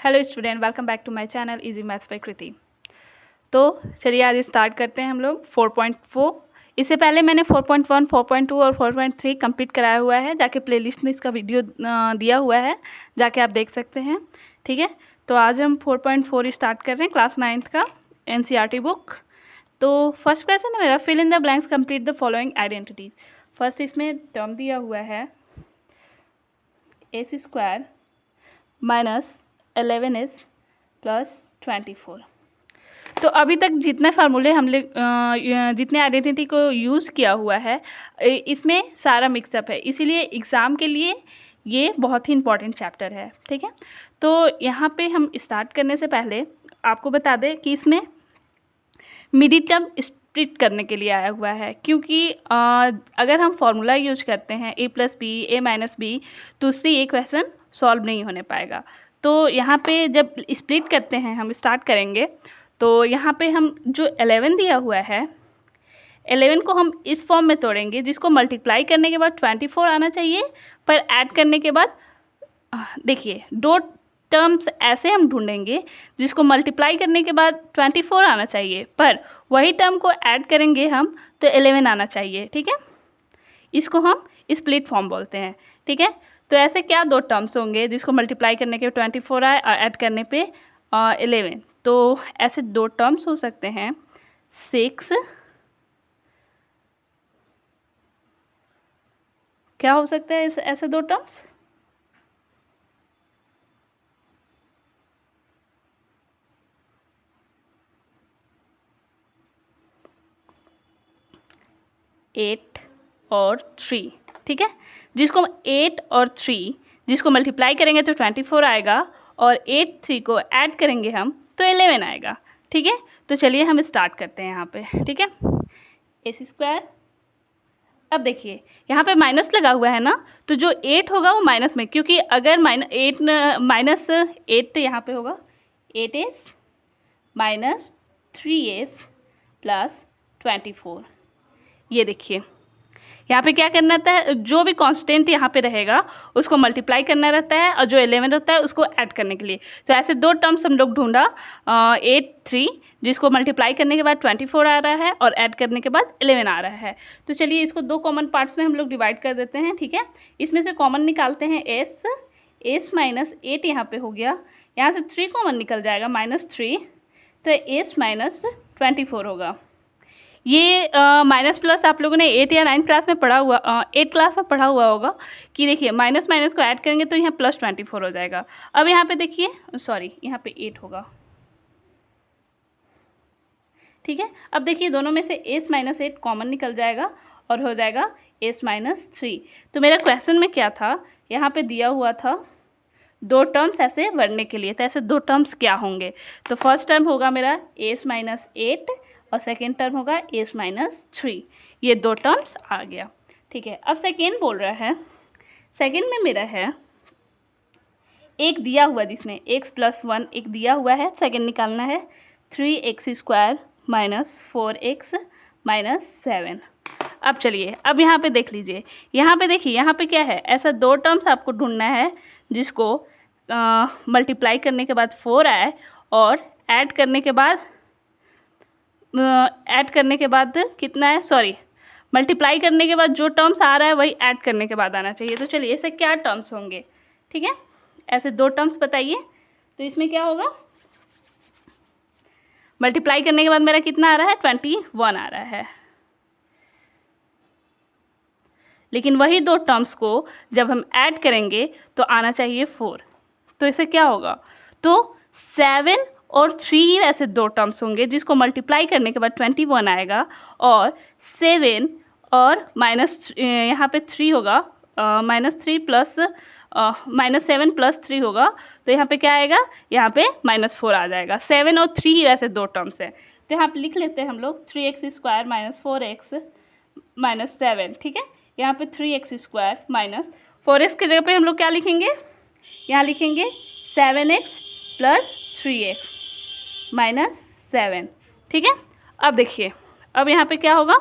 Hello student, welcome back to my channel easy maths by Kriti. तो चलिए आज start करते हैं हम लोग 4.4। इससे पहले मैंने 4.1, 4.2 और 4.3 कंप्लीट कराया हुआ है। जाके प्लेलिस्ट में इसका वीडियो दिया हुआ है, जाके आप देख सकते हैं। ठीक है, तो आज हम 4.4 स्टार्ट कर रहे हैं, क्लास 9th का NCERT बुक। तो फर्स्ट क्वेश्चन है मेरा, fill in the blanks, complete the following identities. First इसमें टर्म दिया हुआ है a² माइनस 11s प्लस 24। तो अभी तक जितने फार्मूले हम लोग जितने आइडेंटिटी को यूज़ किया हुआ है इसमें सारा मिक्सअप है, इसीलिए एग्ज़ाम के लिए ये बहुत ही इम्पॉर्टेंट चैप्टर है। ठीक है, तो यहाँ पे हम स्टार्ट करने से पहले आपको बता दें कि इसमें मिडिल टर्म स्प्लिट करने के लिए आया हुआ है, क्योंकि अगर हम फार्मूला यूज करते हैं a+b a-b तो उससे ये क्वेश्चन सॉल्व नहीं होने पाएगा। तो यहाँ पे जब स्प्लिट करते हैं, हम स्टार्ट करेंगे तो यहाँ पे हम जो 11 दिया हुआ है, 11 को हम इस फॉर्म में तोड़ेंगे जिसको मल्टीप्लाई करने के बाद 24 आना चाहिए, पर ऐड करने के बाद देखिए दो टर्म्स ऐसे हम ढूंढेंगे जिसको मल्टीप्लाई करने के बाद 24 आना चाहिए, पर वही टर्म को ऐड करेंगे हम तो 11 आना चाहिए। ठीक है, इसको हम स्प्लिट फॉर्म बोलते हैं। ठीक है, तो ऐसे क्या दो टर्म्स होंगे जिसको मल्टीप्लाई करने के 24 आए और ऐड करने पे 11। तो ऐसे दो टर्म्स हो सकते हैं 6, क्या हो सकता है ऐसे दो टर्म्स, 8 और 3। ठीक है, जिसको 8 और 3 जिसको मल्टीप्लाई करेंगे तो 24 आएगा, और 8 3 को ऐड करेंगे हम तो 11 आएगा। ठीक है, तो चलिए हम स्टार्ट करते हैं यहाँ पे। ठीक है, a²। अब देखिए यहाँ पे माइनस लगा हुआ है ना, तो जो 8 होगा वो माइनस में, क्योंकि अगर -8 यहाँ पे होगा 8s माइनस 3s प्लस 24। ये देखिए यहाँ पे क्या करना रहता है, जो भी कांस्टेंट यहाँ पे रहेगा उसको मल्टीप्लाई करना रहता है, और जो 11 होता है उसको ऐड करने के लिए। तो ऐसे दो टर्म्स हम लोग ढूंढा, 8 3 जिसको मल्टीप्लाई करने के बाद 24 आ रहा है और ऐड करने के बाद 11 आ रहा है। तो चलिए इसको दो कॉमन पार्ट्स में हम लोग डिवाइड कर देते हैं। ठीक है, इसमें से कॉमन निकालते हैं s माइनस 8 यहाँ पे हो गया, यहाँ से 3 कॉमन निकल जाएगा -3, तो s माइनस 24 होगा। ये माइनस प्लस आप लोगों ने 8 या 9 क्लास में पढ़ा हुआ 8 क्लास में पढ़ा हुआ होगा कि देखिए माइनस माइनस को ऐड करेंगे तो यहाँ प्लस 24 हो जाएगा। अब यहाँ पे देखिए, सॉरी यहाँ पे 8 होगा। ठीक है, अब देखिए दोनों में से s माइनस 8 कॉमन निकल जाएगा और हो जाएगा s माइनस 3। तो मेरा क्वेश्चन में क्या था, यहाँ पे दिया हुआ था दो टर्म्स ऐसे बढ़ने के लिए, तो ऐसे दो टर्म्स क्या होंगे। तो फर्स्ट टर्म होगा मेरा s माइनस 8 और सेकेंड टर्म होगा s माइनस 3। ये दो टर्म्स आ गया। ठीक है, अब सेकेंड बोल रहा है, सेकेंड में मेरा है एक दिया हुआ जिसमें x प्लस 1 एक दिया हुआ है, सेकेंड निकालना है 3x² माइनस 4x माइनस 7। अब चलिए अब यहाँ पे देख लीजिए, यहाँ पे देखिए यहाँ पे क्या है, ऐसा दो टर्म्स आपको ढूंढना है जिसको मल्टीप्लाई करने के बाद 4 आए और ऐड करने के बाद कितना है, सॉरी मल्टीप्लाई करने के बाद जो टर्म्स आ रहा है वही ऐड करने के बाद आना चाहिए। तो चलिए ऐसे क्या टर्म्स होंगे। ठीक है, ऐसे दो टर्म्स बताइए। तो इसमें क्या होगा, मल्टीप्लाई करने के बाद मेरा कितना आ रहा है, 21 आ रहा है, लेकिन वही दो टर्म्स को जब हम ऐड करेंगे तो आना चाहिए 4। तो इससे क्या होगा, तो 7 और 3 ही ऐसे दो टर्म्स होंगे जिसको मल्टीप्लाई करने के बाद 21 आएगा, और 7 और माइनस यहाँ पे 3 होगा, -3 प्लस -7 प्लस 3 होगा, तो यहाँ पे क्या आएगा, यहाँ पे -4 आ जाएगा। 7 और 3 ही वैसे दो टर्म्स हैं, तो यहाँ पे लिख लेते हैं हम लोग 3x² माइनस 4x माइनस 7। ठीक है, यहाँ पे 3x² माइनस 4x की जगह पे हम लोग क्या लिखेंगे, यहाँ लिखेंगे 7x प्लस 3x माइनस 7। ठीक है, अब देखिए अब यहाँ पे क्या होगा,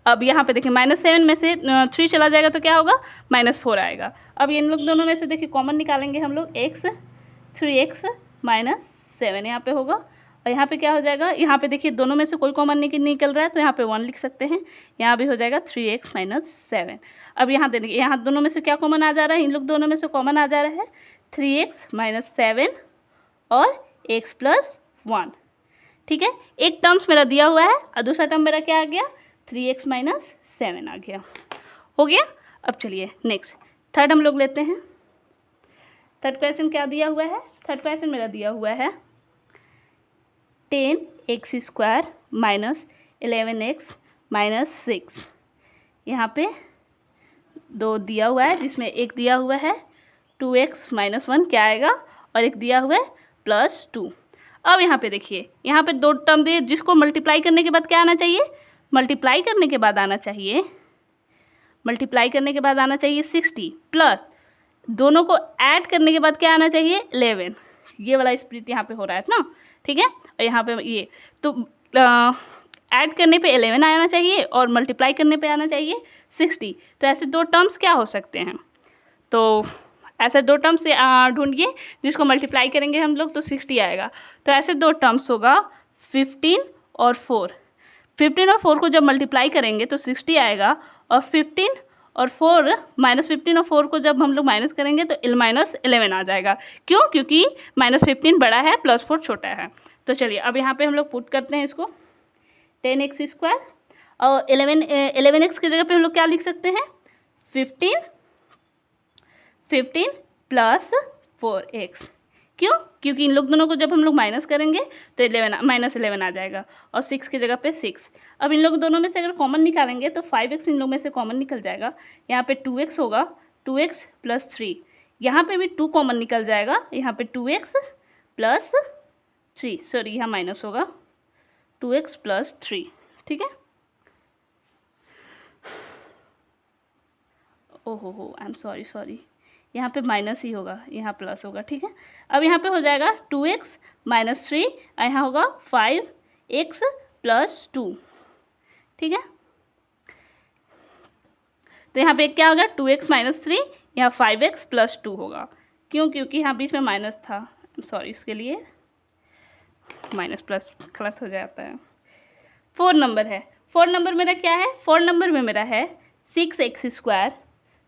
अब यहाँ पे देखिए -7 में से 3 चला जाएगा तो क्या होगा, -4 आएगा। अब इन लोग दोनों में से देखिए कॉमन निकालेंगे हम लोग x, 3x माइनस 7 यहाँ पे होगा। और यहाँ पे क्या हो जाएगा, यहाँ पे देखिए दोनों में से कोई कॉमन निकल रहा है तो यहाँ पे 1 लिख सकते हैं। यहाँ भी हो जाएगा 3x माइनस 7। अब यहाँ देखिए यहाँ दोनों में से क्या कॉमन आ जा रहा है, इन लोग दोनों में से कॉमन आ जा रहा है 3x माइनस 7 और x प्लस 1। ठीक है, एक टर्म्स मेरा दिया हुआ है और दूसरा टर्म मेरा क्या आ गया, 3x माइनस 7 आ गया। हो गया। अब चलिए नेक्स्ट थर्ड हम लोग लेते हैं। थर्ड क्वेश्चन क्या दिया हुआ है, थर्ड क्वेश्चन मेरा दिया हुआ है 10x² माइनस 11x माइनस 6। यहाँ पे 2 दिया हुआ है जिसमें एक दिया हुआ है 2x माइनस 1 क्या आएगा, और एक दिया हुआ है प्लस 2। अब यहाँ पे देखिए यहाँ पे 2 टर्म दिए जिसको मल्टीप्लाई करने के बाद क्या आना चाहिए, मल्टीप्लाई करने के बाद आना चाहिए 60 प्लस दोनों को ऐड करने के बाद क्या आना चाहिए 11। ये वाला स्प्लिट यहाँ पे हो रहा है ना, ठीक है। और यहाँ पे ये तो ऐड करने पे 11 आना चाहिए और मल्टीप्लाई करने पे आना चाहिए 60। तो ऐसे 2 टर्म्स क्या हो सकते हैं, तो ऐसे 2 टर्म्स ढूंढिए जिसको मल्टीप्लाई करेंगे हम लोग तो 60 आएगा। तो ऐसे 2 टर्म्स होगा 15 और 4। 15 और 4 को जब मल्टीप्लाई करेंगे तो 60 आएगा, और 15 और 4 माइनस 15 और 4 को जब हम लोग माइनस करेंगे तो माइनस 11 आ जाएगा। क्यों, क्योंकि माइनस 15 बड़ा है प्लस 4 छोटा है। तो चलिए अब यहाँ पे हम लोग पुट करते हैं इसको 10x² और 11x की जगह पे हम लोग क्या लिख सकते हैं 15 प्लस 4x। क्यों, क्योंकि इन लोग दोनों को जब हम लोग माइनस करेंगे तो माइनस 11 आ जाएगा और 6 की जगह पे 6। अब इन लोग दोनों में से अगर कॉमन निकालेंगे तो 5x इन लोग में से कॉमन निकल जाएगा। यहाँ पे 2x होगा, 2x प्लस 3। यहाँ पे भी 2 कॉमन निकल जाएगा, यहाँ पे 2x प्लस 3, सॉरी यहाँ माइनस होगा 2x प्लस 3। ठीक है, ओहो हो आई एम सॉरी, यहाँ पे माइनस ही होगा, यहाँ प्लस होगा। ठीक है, अब यहाँ पे हो जाएगा 2x माइनस 3, यहाँ होगा 5x प्लस 2। ठीक है, तो यहाँ पे क्या होगा 2x माइनस 3, यहाँ 5x प्लस 2 होगा। क्यों, क्योंकि यहाँ बीच में माइनस था, सॉरी इसके लिए माइनस प्लस गलत हो जाता है। 4 नंबर है, 4 नंबर मेरा क्या है, 4 नंबर में मेरा है 6x²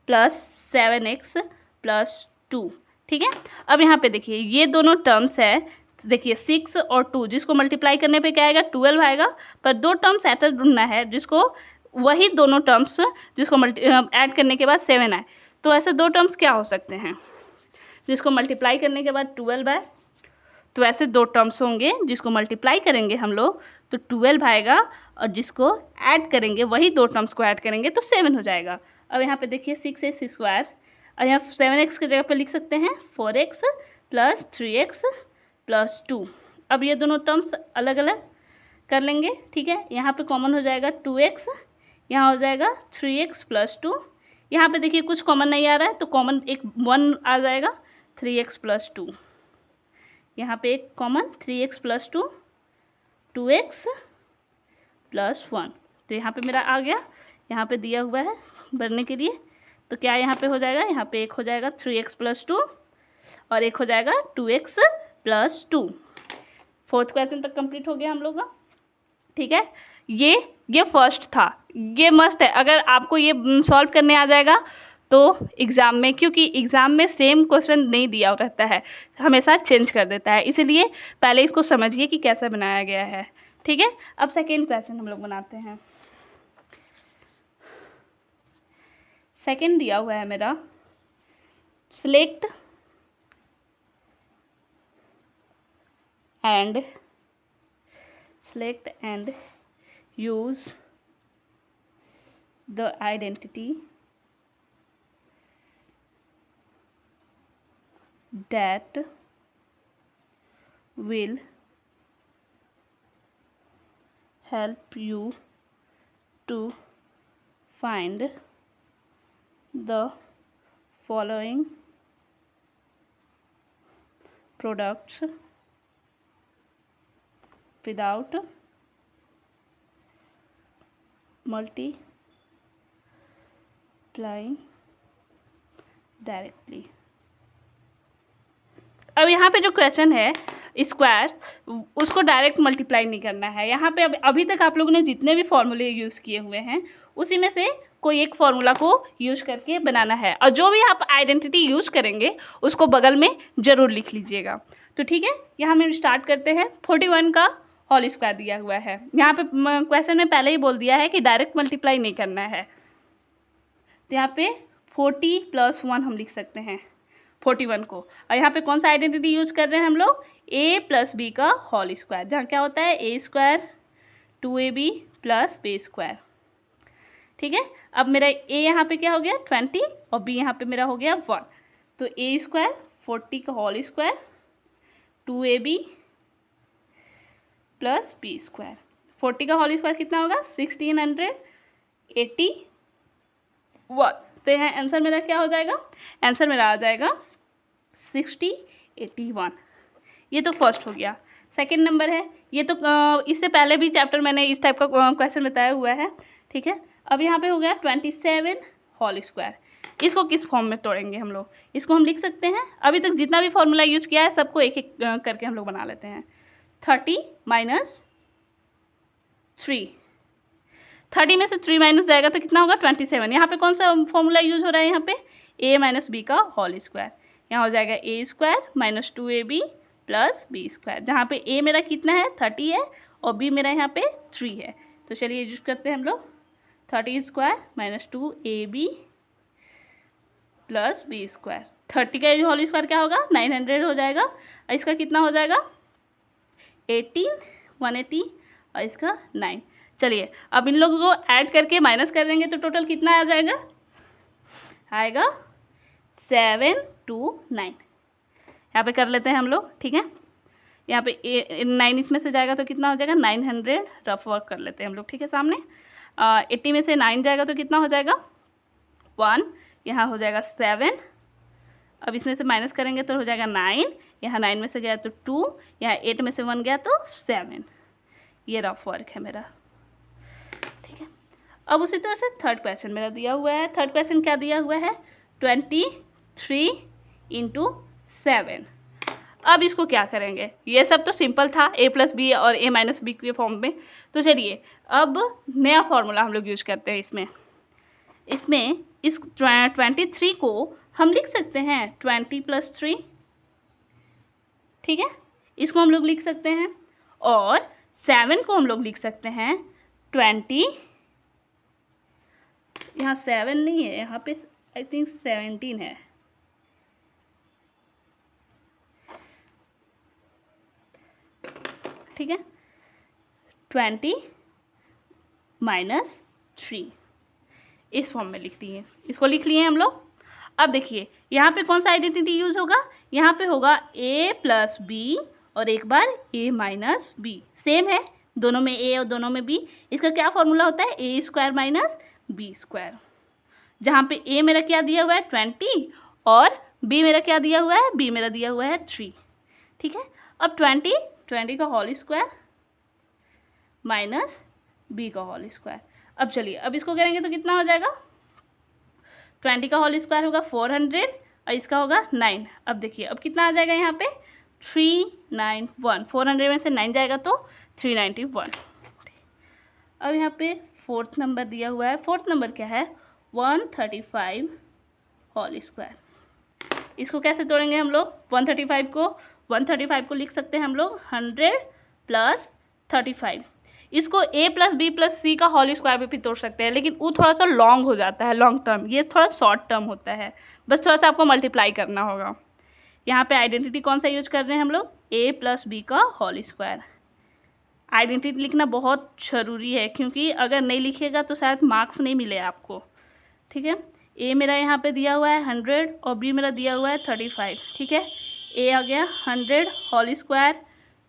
प्लस 7x प्लस 2। ठीक है, अब यहाँ पे देखिए ये दोनों टर्म्स है, देखिए 6 और 2 जिसको मल्टीप्लाई करने पे क्या आएगा 12 आएगा, पर 2 टर्म्स ऐसा ढूंढना है जिसको वही दोनों टर्म्स जिसको ऐड करने के बाद 7 आए। तो ऐसे 2 टर्म्स क्या हो सकते हैं जिसको मल्टीप्लाई करने के बाद 12 आए, तो ऐसे 2 टर्म्स होंगे जिसको मल्टीप्लाई करेंगे हम लोग तो 12 आएगा, और जिसको ऐड करेंगे वही 2 टर्म्स को ऐड करेंगे तो 7 हो जाएगा। अब यहाँ पे देखिए 6x² और यहाँ 7x की जगह पे लिख सकते हैं 4x प्लस 3x प्लस 2। अब ये दोनों टर्म्स अलग अलग कर लेंगे। ठीक है, यहाँ पे कॉमन हो जाएगा 2x, यहाँ हो जाएगा 3x प्लस 2। यहाँ पे देखिए कुछ कॉमन नहीं आ रहा है तो कॉमन एक 1 आ जाएगा 3x प्लस 2। यहाँ पे एक common 3x plus 2, 2x plus 1। तो यहाँ पे मेरा आ गया, यहाँ पे दिया हुआ है भरने के लिए। तो क्या यहाँ पे हो जाएगा, यहाँ पे एक हो जाएगा 3x प्लस 2 और एक हो जाएगा 2x प्लस 2। 4th क्वेश्चन तक कंप्लीट हो गया हम लोग का। ठीक है, ये फर्स्ट था, ये मस्ट है। अगर आपको ये सॉल्व करने आ जाएगा तो एग्ज़ाम में, क्योंकि एग्ज़ाम में सेम क्वेश्चन नहीं दिया रहता है, हमेशा चेंज कर देता है, इसलिए पहले इसको समझिए कि कैसे बनाया गया है। ठीक है, अब सेकेंड क्वेश्चन हम लोग बनाते हैं। सेकेंड दिया हुआ है मेरा select and use the identity that will help you to find the following products without multiplying directly। अब यहाँ पे जो क्वेश्चन है स्क्वायर, उसको डायरेक्ट मल्टीप्लाई नहीं करना है। यहाँ पे अभी तक आप लोगों ने जितने भी फॉर्मूले यूज़ किए हुए हैं उसी में से कोई एक फॉर्मूला को यूज करके बनाना है, और जो भी आप आइडेंटिटी यूज करेंगे उसको बगल में ज़रूर लिख लीजिएगा। तो ठीक है, यहाँ हम स्टार्ट करते हैं। 41 का होल स्क्वायर दिया हुआ है। यहाँ पे क्वेश्चन में पहले ही बोल दिया है कि डायरेक्ट मल्टीप्लाई नहीं करना है। तो यहाँ पे 40 + 1 हम लिख सकते हैं 41 को। और यहाँ पे कौन सा आइडेंटिटी यूज कर रहे हैं हम लोग, a + b का होल स्क्वायर, जहाँ क्या होता है a² 2ab + b²। ठीक है, अब मेरा a यहाँ पे क्या हो गया 20 और b यहाँ पे मेरा हो गया 1। तो a² 40 का होल स्क्वायर 2ab + b²। 40 का होल स्क्वायर कितना होगा 1681। तो यहाँ आंसर मेरा क्या हो जाएगा, आंसर मेरा आ जाएगा 6081। ये तो फर्स्ट हो गया। सेकंड नंबर है, ये तो इससे पहले भी चैप्टर मैंने इस टाइप का क्वेश्चन बताया हुआ है। ठीक है, अब यहाँ पे हो गया 27 होल स्क्वायर। इसको किस फॉर्म में तोड़ेंगे हम लोग, इसको हम लिख सकते हैं। अभी तक जितना भी फॉर्मूला यूज किया है सबको एक एक करके हम लोग बना लेते हैं। 30 - 3, 30 में से 3 माइनस जाएगा तो कितना होगा 27। यहाँ पे कौन सा फॉर्मूला यूज हो रहा है, यहाँ पे a - b का होल स्क्वायर। यहाँ हो जाएगा a² - 2ab + b², जहाँ पे a मेरा कितना है 30 है और b मेरा यहाँ पे 3 है। तो चलिए यूज करते हैं हम लोग 30² - 2ab + b²। 30 का होल स्क्वायर क्या होगा 900 हो जाएगा, और इसका कितना हो जाएगा 18 180 और इसका 9। चलिए अब इन लोगों को ऐड करके माइनस कर देंगे तो टोटल कितना आ जाएगा, आएगा 729। यहाँ पे कर लेते हैं हम लोग। ठीक है, यहाँ पे 9 इसमें से जाएगा तो कितना हो जाएगा 900, रफ वर्क कर लेते हैं हम लोग। ठीक है, सामने 80 में से 9 जाएगा तो कितना हो जाएगा 1, यहाँ हो जाएगा 7। अब इसमें से माइनस करेंगे तो हो जाएगा 9, यहाँ 9 में से गया तो 2, यहाँ 8 में से 1 गया तो 7। ये रफ वर्क है मेरा। ठीक है, अब उसी तरह से थर्ड क्वेश्चन मेरा दिया हुआ है। थर्ड क्वेश्चन क्या दिया हुआ है 23 × 7। अब इसको क्या करेंगे, ये सब तो सिंपल था a + b और a - b के फॉर्म में। तो चलिए अब नया फॉर्मूला हम लोग यूज करते हैं। इसमें इस 23 को हम लिख सकते हैं 20 + 3। ठीक है, इसको हम लोग लिख सकते हैं, और 7 को हम लोग लिख सकते हैं 20, यहाँ 7 नहीं है, यहाँ पे आई थिंक 17 है। ठीक है, 20 - 3 इस फॉर्म में लिख दिए, इसको लिख लिए हम लोग। अब देखिए यहाँ पे कौन सा आइडेंटिटी यूज होगा, यहाँ पे होगा a + b और एक बार a - b। सेम है, दोनों में a और दोनों में b। इसका क्या फॉर्मूला होता है a² - b², जहाँ पे a मेरा क्या दिया हुआ है 20 और b मेरा क्या दिया हुआ है, b मेरा दिया हुआ है 3। ठीक है, अब 20 का होल स्क्वायर - b का होल स्क्वायर। अब चलिए अब इसको करेंगे तो कितना हो जाएगा, 20 का होल स्क्वायर होगा 400 और इसका होगा 9। अब देखिए अब कितना आ जाएगा यहाँ पे 391। 400 में से 9 जाएगा तो 391। अब यहाँ पे फोर्थ नंबर दिया हुआ है। फोर्थ नंबर क्या है 135 होल स्क्वायर। इसको कैसे तोड़ेंगे हम लोग, 135 को लिख सकते हैं हम लोग 100 + 35। इसको a + b + c का होल स्क्वायर भी तोड़ सकते हैं, लेकिन वो थोड़ा सा लॉन्ग हो जाता है, लॉन्ग टर्म। ये थोड़ा शॉर्ट टर्म होता है, बस थोड़ा सा आपको मल्टीप्लाई करना होगा। यहाँ पे आइडेंटिटी कौन सा यूज कर रहे हैं हम लोग, a + b का होल स्क्वायर। आइडेंटिटी लिखना बहुत ज़रूरी है, क्योंकि अगर नहीं लिखिएगा तो शायद मार्क्स नहीं मिले आपको। ठीक है, a मेरा यहाँ पे दिया हुआ है 100 और b मेरा दिया हुआ है 35। ठीक है, a आ गया 100 होल स्क्वायर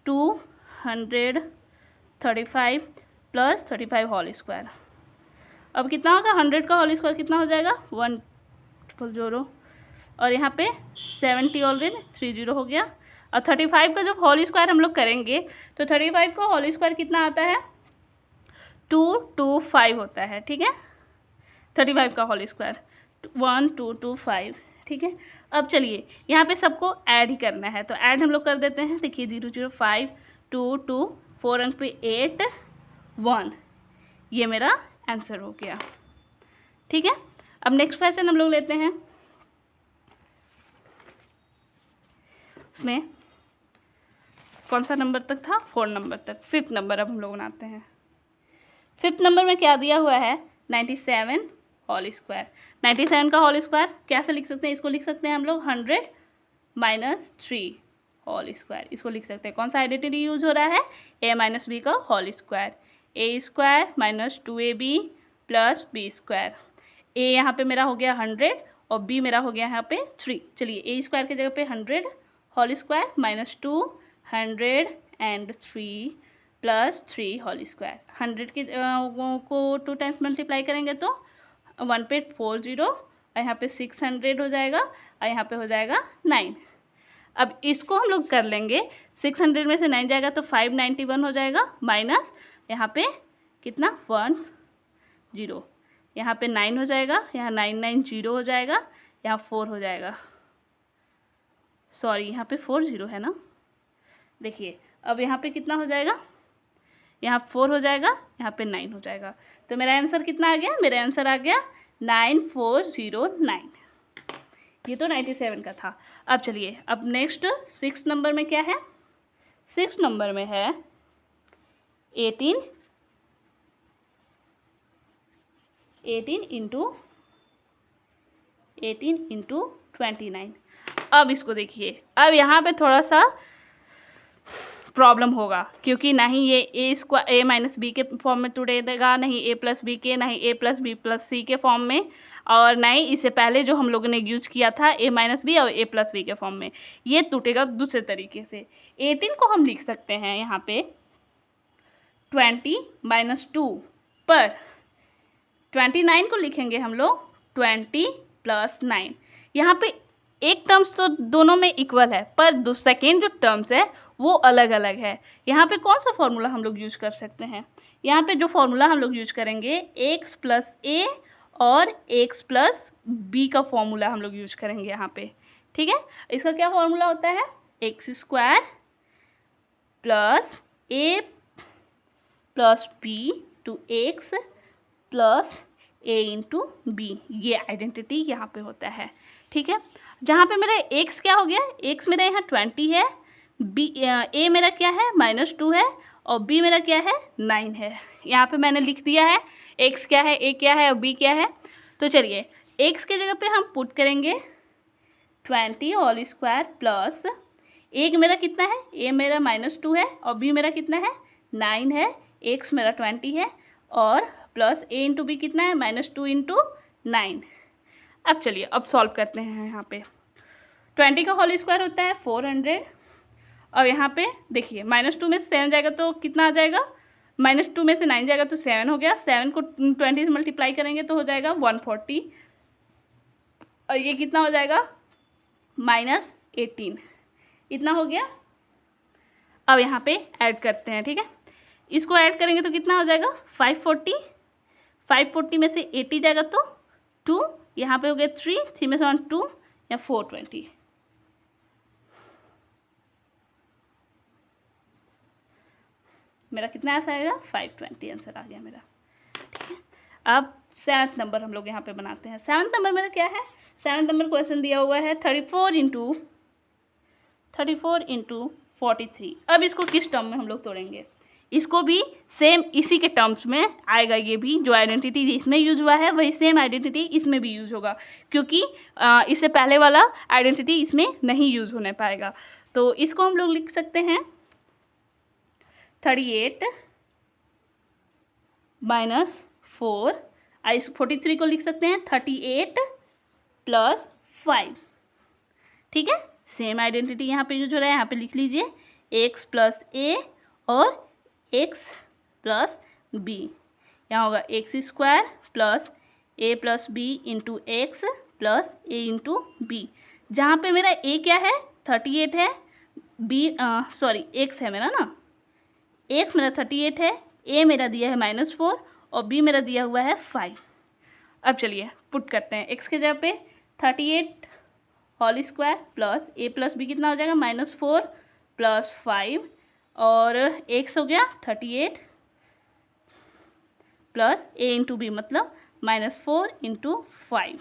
235 + 35 होल स्क्वायर। अब कितना होगा 100 का होल स्क्वायर कितना हो जाएगा 100 और यहाँ पे 70 ऑलरेडी 30 हो गया। और 35 का जब होल स्क्वायर हम लोग करेंगे तो 35 का होल स्क्वायर कितना आता है 225 होता है। ठीक है, 35 का होल स्क्वायर 1225। ठीक है, अब चलिए यहाँ पे सबको ऐड ही करना है, तो ऐड हम लोग कर देते हैं। देखिए 0 0 5 2 2 4 अंक पे 8 1, ये मेरा आंसर हो गया। ठीक है, अब नेक्स्ट क्वेश्चन हम लोग लेते हैं। उसमें कौन सा नंबर तक था? 4 नंबर तक। 5th नंबर अब हम लोग बनाते हैं। 5th नंबर में क्या दिया हुआ है? 97 होल स्क्वायर। 97 का होल स्क्वायर कैसे लिख सकते हैं? इसको लिख सकते हैं हम लोग 100 माइनस 3 होल स्क्वायर। इसको लिख सकते हैं। कौन सा आइडेंटिटी यूज हो रहा है? a माइनस बी का whole square. A square minus 2ab plus B square. A यहाँ पे मेरा हो गया 100 और बी मेरा हो गया यहाँ पे 3। चलिए ए स्क्वायर की जगह पे 100 whole square minus 203 plus 3 whole square. 100 की को 2 टाइम्स मल्टीप्लाई करेंगे तो 1 पे 40 और यहाँ पे 600 हो जाएगा और यहाँ पे हो जाएगा 9। अब इसको हम लोग कर लेंगे, 600 में से 9 जाएगा तो 591 हो जाएगा, माइनस यहाँ पे कितना 1 0, यहाँ पे 9 हो जाएगा, यहाँ 990 हो जाएगा, यहाँ 4 हो जाएगा। सॉरी यहाँ पे 40 है ना। देखिए अब यहाँ पे कितना हो जाएगा? यहाँ 4 हो जाएगा, यहाँ पे 9 हो जाएगा। तो मेरा आंसर कितना आ गया? मेरा आंसर आ गया 9409। ये तो 97 का था। अब चलिए अब नेक्स्ट 6 नंबर में क्या है? 6 नंबर में है 18 इंटू 29। अब इसको देखिए, अब यहाँ पे थोड़ा सा प्रॉब्लम होगा क्योंकि ना ही ये a माइनस बी के फॉर्म में टूटे देगा, नहीं a प्लस बी के, नहीं a प्लस बी प्लस सी के फॉर्म में, और ना ही इससे पहले जो हम लोगों ने यूज किया था a माइनस बी और a प्लस बी के फॉर्म में। ये टूटेगा दूसरे तरीके से। 18 को हम लिख सकते हैं यहाँ पे 20 माइनस 2 पर 29 को लिखेंगे हम लोग 20 प्लस 9। यहाँ पे एक टर्म्स तो दोनों में इक्वल है, पर सेकेंड जो टर्म्स है वो अलग अलग है। यहाँ पे कौन सा फॉर्मूला हम लोग यूज कर सकते हैं? यहाँ पे जो फॉर्मूला हम लोग यूज करेंगे x प्लस ए और x प्लस बी का फॉर्मूला हम लोग यूज करेंगे यहाँ पे। ठीक है, इसका क्या फॉर्मूला होता है? एक्स स्क्वायर प्लस ए plus b two x plus ए इंटू बी, ये आइडेंटिटी यहाँ पे होता है। ठीक है, जहाँ पे मेरा x क्या हो गया? x मेरा यहाँ 20 है, b a मेरा क्या है? माइनस 2 है, और b मेरा क्या है? 9 है। यहाँ पे मैंने लिख दिया है x क्या है, a क्या है और b क्या है। तो चलिए x के जगह पे हम पुट करेंगे 20 होल स्क्वायर प्लस a मेरा कितना है? a मेरा माइनस 2 है और b मेरा कितना है? 9 है, x मेरा 20 है और प्लस a इंटू बी कितना है? Minus 2 into 9। अब चलिए अब सॉल्व करते हैं। यहाँ पे 20 का होल स्क्वायर होता है 400 और यहाँ पे देखिए माइनस 2 में से 7 जाएगा तो कितना आ जाएगा? माइनस 2 में से 9 जाएगा तो 7 हो गया। 7 को 20 से मल्टीप्लाई करेंगे तो हो जाएगा 140 और ये कितना हो जाएगा? माइनस 18। इतना हो गया। अब यहाँ पे ऐड करते हैं। ठीक है, इसको ऐड करेंगे तो कितना हो जाएगा? 540 में से 80 जाएगा तो 2, यहाँ पे हो गया 3 में से 1 2 या 420। मेरा कितना आंसर आएगा? 520 आंसर आ गया मेरा। ठीक है, अब 7th नंबर हम लोग यहाँ पे बनाते हैं। 7th नंबर मेरा क्या है? 7th नंबर क्वेश्चन दिया हुआ है 34 इंटू 43। अब इसको किस टर्म में हम लोग तोड़ेंगे? इसको भी सेम इसी के टर्म्स में आएगा। ये भी जो आइडेंटिटी इसमें यूज हुआ है वही सेम आइडेंटिटी इसमें भी यूज होगा, क्योंकि इससे पहले वाला आइडेंटिटी इसमें नहीं यूज होने पाएगा। तो इसको हम लोग लिख सकते हैं 38 माइनस 4। 43 को लिख सकते हैं 38 प्लस 5। ठीक है, सेम आइडेंटिटी यहाँ पे यूज हो रहा है। यहाँ पे लिख लीजिए x प्लस ए और x प्लस बी। यहाँ होगा एक्स स्क्वायर प्लस ए plus B into X plus ए इंटू बी। जहाँ पे मेरा a क्या है? 38 है, b सॉरी x है मेरा ना, x मेरा 38 है, a मेरा दिया है -4 और b मेरा दिया हुआ है 5। अब चलिए पुट करते हैं। x के जगह पे 38 होल स्क्वायर प्लस ए प्लस बी कितना हो जाएगा -4 प्लस 5 और एक्स हो गया 38 प्लस ए इंटू बी मतलब -4 इंटू 5।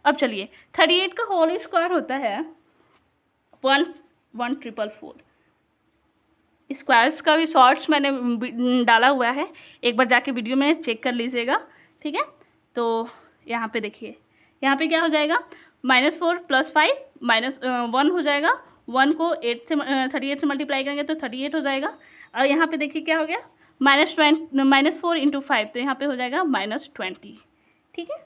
अब चलिए 38 का होल स्क्वायर होता है 1,1,444। स्क्वायर्स का भी शॉर्ट्स मैंने डाला हुआ है, एक बार जाके वीडियो में चेक कर लीजिएगा, ठीक है। तो यहाँ पे देखिए, यहाँ पे क्या हो जाएगा -4 प्लस 5 -1 हो जाएगा, 1 को 8 से 38 से मल्टीप्लाई करेंगे तो 38 हो जाएगा। और यहाँ पे देखिए क्या हो गया -4 इंटू 5 तो यहाँ पे हो जाएगा -20, ठीक है।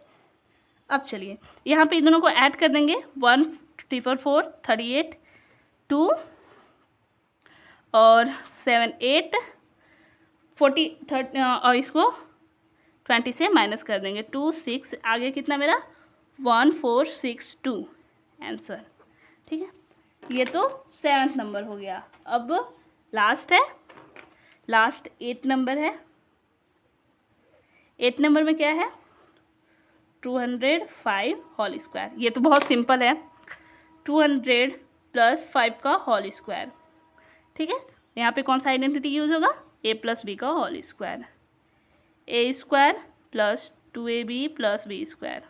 अब चलिए यहाँ पे इन दोनों को ऐड कर देंगे 1,444 38 2 और 7 8 40 और इसको 20 से माइनस कर देंगे 2 6 आगे कितना मेरा 1462 आंसर, ठीक है। ये तो 7th नंबर हो गया। अब लास्ट है, लास्ट 8 नंबर है। 8 नंबर में क्या है 205 होल स्क्वायर। ये तो बहुत सिंपल है, 200 प्लस 5 का होल स्क्वायर, ठीक है। यहाँ पे कौन सा आइडेंटिटी यूज होगा a प्लस बी का whole square, A square plus 2ab plus B square.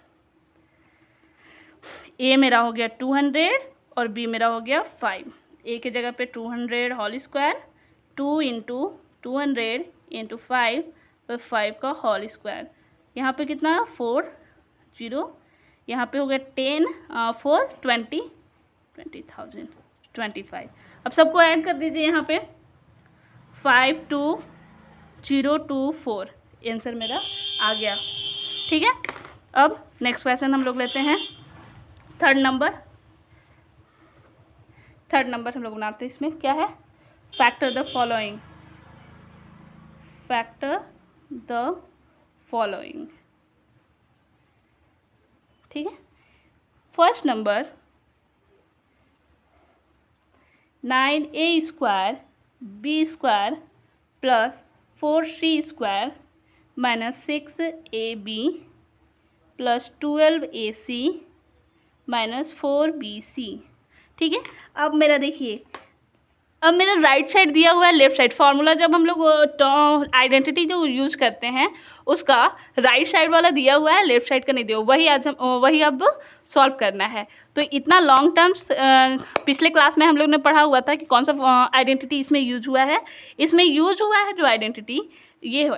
A मेरा हो गया 200 और बी मेरा हो गया 5। ए के जगह पे 200 होल स्क्वायर 2 इंटू 200 इंटू 5 और 5 का होल स्क्वायर। यहाँ पे कितना 4 0, यहाँ पे हो गया 10 4 20 20,000 25। अब सबको ऐड कर दीजिए यहाँ पे 52024 आंसर मेरा आ गया, ठीक है। अब नेक्स्ट क्वेश्चन हम लोग लेते हैं थर्ड नंबर हम लोग बनाते हैं। इसमें क्या है factor the following, factor the following, ठीक है। First number 9a square b square plus 4c square minus 6ab plus 12ac minus 4bc, ठीक है। अब मेरा देखिए, अब मेरा राइट साइड दिया हुआ है, लेफ्ट साइड फार्मूला जब हम लोग आइडेंटिटी जो यूज़ करते हैं उसका राइट साइड वाला दिया हुआ है, लेफ्ट साइड का नहीं दिया हुआ, वही अब सॉल्व करना है। तो इतना लॉन्ग टर्म्स पिछले क्लास में हम लोग ने पढ़ा हुआ था कि कौन सा आइडेंटिटी इसमें यूज हुआ है। इसमें यूज हुआ है जो आइडेंटिटी ये है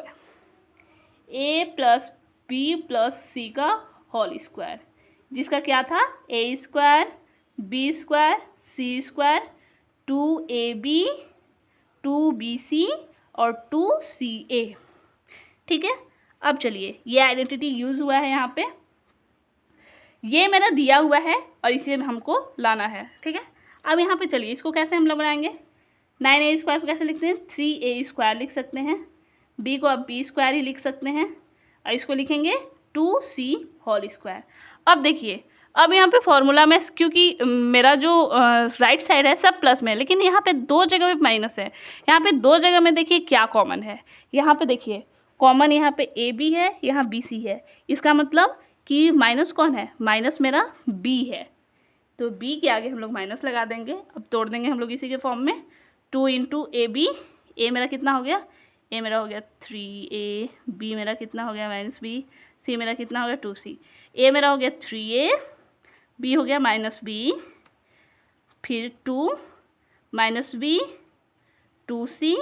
a plus b plus c का होल स्क्वायर, जिसका क्या था a square b square c square 2ab 2bc और 2ca, ठीक है। अब चलिए ये आइडेंटिटी यूज हुआ है यहाँ पे, ये मेरा दिया हुआ है और इसे हमको लाना है, ठीक है। अब यहाँ पे चलिए इसको कैसे हम लोग बनाएंगे, 9a स्क्वायर को कैसे लिखते हैं 3a स्क्वायर लिख सकते हैं, b को अब b स्क्वायर ही लिख सकते हैं और इसको लिखेंगे 2c होल स्क्वायर। अब देखिए, अब यहाँ पे फॉर्मूला में क्योंकि मेरा जो राइट साइड है सब प्लस में है, लेकिन यहाँ पे दो जगह पे माइनस है। यहाँ पे दो जगह में देखिए क्या कॉमन है, यहाँ पे देखिए कॉमन यहाँ पे ए बी है, यहाँ बी सी है, इसका मतलब कि माइनस कौन है, माइनस मेरा बी है, तो बी के आगे हम लोग माइनस लगा देंगे। अब तोड़ देंगे हम लोग इसी के फॉर्म में 2 इंटू ए बी, ए मेरा कितना हो गया, ए मेरा हो गया 3a, बी मेरा कितना हो गया -b, सी मेरा कितना हो गया 2c, ए मेरा हो गया 3a, बी हो गया -b, फिर 2 -b 2c,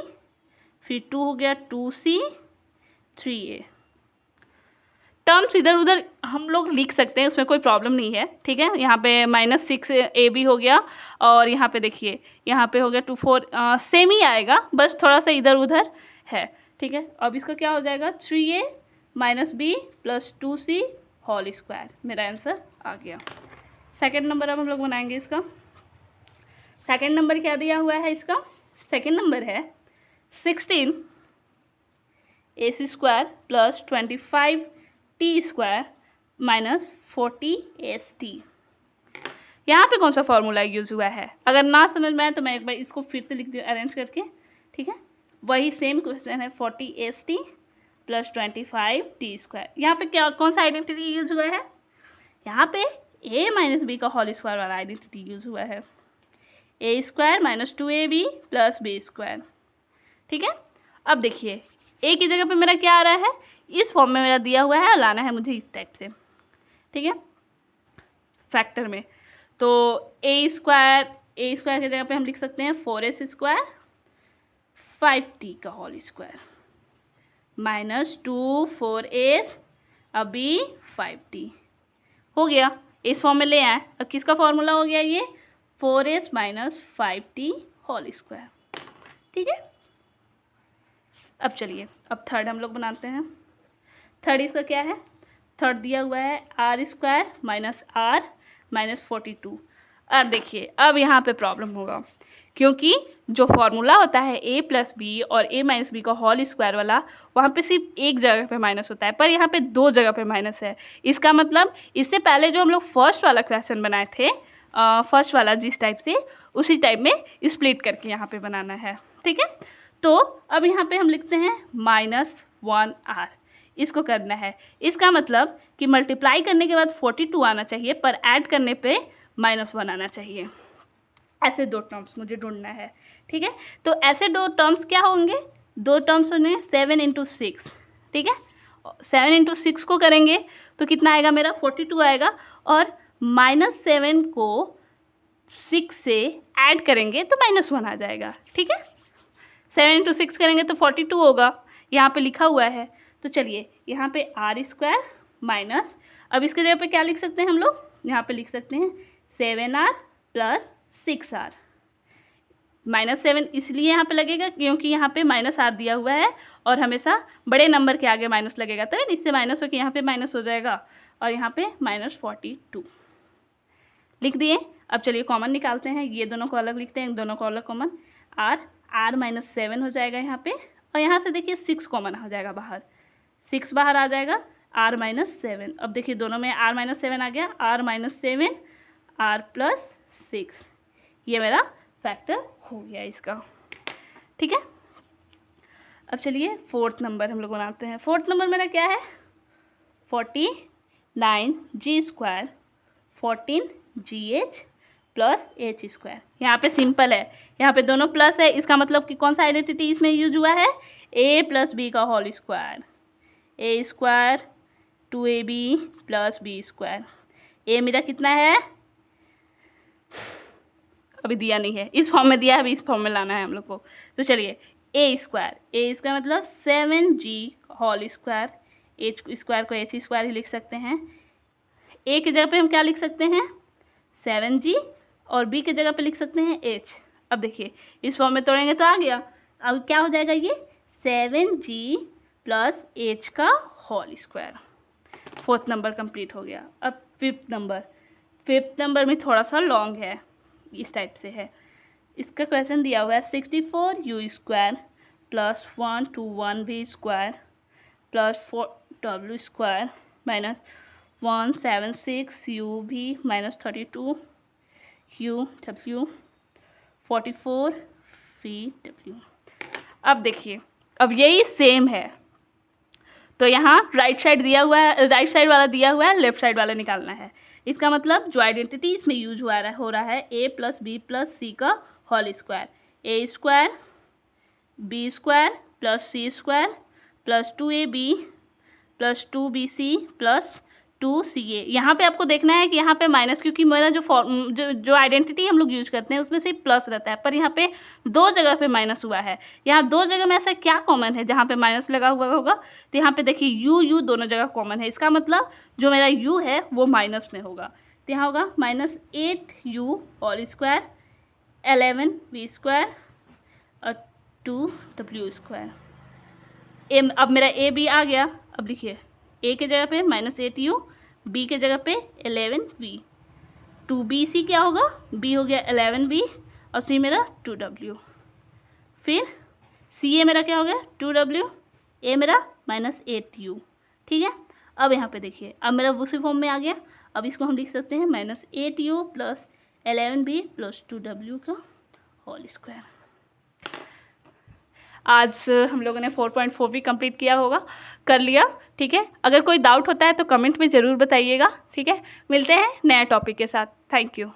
फिर 2 हो गया 2c 3a। टर्म्स इधर उधर हम लोग लिख सकते हैं, उसमें कोई प्रॉब्लम नहीं है, ठीक है। यहाँ पे -6ab हो गया और यहाँ पे देखिए यहाँ पे हो गया 2 4 सेम ही आएगा, बस थोड़ा सा इधर उधर है, ठीक है। अब इसका क्या हो जाएगा 3a -b plus 2c whole square, मेरा आंसर आ गया। सेकेंड नंबर अब हम लोग बनाएंगे इसका। सेकेंड नंबर क्या दिया हुआ है इसका, सेकेंड नंबर है 16 ac square plus 25 t square minus 40 st। यहाँ पे कौन सा फॉर्मूला यूज हुआ है, अगर ना समझ में आए तो मैं एक बार इसको फिर से लिख दूँ अरेंज करके, ठीक है। वही सेम क्वेश्चन है 40 st प्लस 25 t स्क्वायर। यहाँ पे क्या कौन सा आइडेंटिटी यूज हुआ है, यहाँ पे ए माइनस बी का होल स्क्वायर वाला आइडेंटिटी यूज़ हुआ है, a square minus 2ab plus B square. ठीक है, अब देखिए ए की जगह पे मेरा क्या आ रहा है, इस फॉर्म में मेरा दिया हुआ है, लाना है मुझे इस टाइप से। ठीक है, फैक्टर में तो ए स्क्वायर की जगह पे हम लिख सकते हैं 4s स्क्वायर 5t का होल स्क्वायर माइनस 2 4s अभी 5t हो गया, इस फॉर्म में ले आए। अब किसका फॉर्मूला हो गया ये, 4s minus 5t whole square. ठीक है, अब चलिए अब थर्ड हम लोग बनाते हैं। थर्ड इसका क्या है, थर्ड दिया हुआ है r square minus r minus 42। अब देखिए अब यहाँ पे प्रॉब्लम होगा, क्योंकि जो फॉर्मूला होता है ए प्लस बी और ए माइनस बी का होल स्क्वायर वाला, वहाँ पे सिर्फ एक जगह पे माइनस होता है, पर यहाँ पे दो जगह पे माइनस है। इसका मतलब इससे पहले जो हम लोग फर्स्ट वाला क्वेश्चन बनाए थे, फर्स्ट वाला जिस टाइप से, उसी टाइप में स्प्लिट करके यहाँ पे बनाना है। ठीक है, तो अब यहाँ पे हम लिखते हैं -1r, इसको करना है। इसका मतलब कि मल्टीप्लाई करने के बाद 42 आना चाहिए, पर ऐड करने पे -1 आना चाहिए। ऐसे दो टर्म्स मुझे ढूंढना है। ठीक है, तो ऐसे दो टर्म्स क्या होंगे, दो टर्म्स होंगे 7 × 6। ठीक है, 7 × 6 को करेंगे तो कितना आएगा मेरा 42 आएगा, और -7 को 6 से ऐड करेंगे तो -1 आ जाएगा। ठीक है, 7 × 6 करेंगे तो 42 होगा, यहाँ पे लिखा हुआ है। तो चलिए यहाँ पे आर स्क्वायर माइनस, अब इसके जगह पे क्या लिख सकते हैं हम लोग, यहाँ पे लिख सकते हैं 7r प्लस 6r। -7 इसलिए यहाँ पे लगेगा क्योंकि यहाँ पे -r दिया हुआ है, और हमेशा बड़े नंबर के आगे माइनस लगेगा, तो इससे माइनस होकर यहाँ पे माइनस हो जाएगा, और यहाँ पे -42 लिख दिए। अब चलिए कॉमन निकालते हैं, ये दोनों को अलग लिखते हैं, दोनों को अलग कॉमन, r -7 हो जाएगा यहाँ पे, और यहाँ से देखिए 6 कॉमन हो जाएगा बाहर, 6 बाहर आ जाएगा, r -7। अब देखिए दोनों में r -7 आ गया, r -7 r प्लस 6, ये मेरा फैक्टर हो गया इसका। ठीक है, अब चलिए फोर्थ नंबर हम लोग बनाते हैं। फोर्थ नंबर मेरा क्या है, 49g square 14gh plus h square. यहाँ पे सिंपल है, यहाँ पे दोनों प्लस है, इसका मतलब कि कौन सा आइडेंटिटी इसमें यूज हुआ है, a प्लस बी का whole square, a square 2ab plus B square. a मेरा कितना है, अभी दिया नहीं है, इस फॉर्म में दिया है, अभी इस फॉर्म में लाना है हम लोग को। तो चलिए a स्क्वायर मतलब 7g whole square, h square को h स्क्वायर ही लिख सकते हैं। a की जगह पे हम क्या लिख सकते हैं 7g, और b की जगह पे लिख सकते हैं h। अब देखिए इस फॉर्म में तोड़ेंगे तो आ गया, अब क्या हो जाएगा ये 7g प्लस h का whole square. Fourth number complete हो गया। अब फिफ्थ नंबर में थोड़ा सा लॉन्ग है, इस टाइप से है। इसका क्वेश्चन दिया हुआ है 64u square plus 121v square plus 4w square minus 176u minus 32u 44v। अब देखिए अब यही सेम है, तो यहाँ राइट साइड दिया हुआ है, राइट साइड वाला दिया हुआ है, लेफ्ट साइड वाला निकालना है। इसका मतलब जो आइडेंटिटी इसमें यूज हो रहा है a plus b plus c का whole square, a square b square plus c square plus 2ab plus 2bc plus 2ca। यहाँ पे आपको देखना है कि यहाँ पे माइनस, क्योंकि मेरा जो आइडेंटिटी हम लोग यूज करते हैं उसमें सिर्फ प्लस रहता है, पर यहाँ पे दो जगह पे माइनस हुआ है। यहाँ दो जगह में ऐसा क्या कॉमन है जहाँ पे माइनस लगा हुआ होगा, तो यहाँ पे देखिए यू दोनों जगह कॉमन है, इसका मतलब जो मेरा u है वो माइनस में होगा, तो यहाँ होगा -8u whole square 11v square और 2w स्क्वायर। अब मेरा a b आ गया। अब लिखिए a के जगह पे -8u, b के जगह पे 11v, 2bc क्या होगा, b हो गया 11v और c मेरा 2w, फिर ca मेरा क्या हो गया 2w, a मेरा -8u। ठीक है, अब यहाँ पे देखिए अब मेरा उसी फॉर्म में आ गया। अब इसको हम लिख सकते हैं -8u plus 11v plus 2w का होल स्क्वायर। आज हम लोगों ने 4.4 भी कंप्लीट किया होगा, कर लिया। ठीक है, अगर कोई डाउट होता है तो कमेंट में ज़रूर बताइएगा। ठीक है, मिलते हैं नए टॉपिक के साथ। Thank you.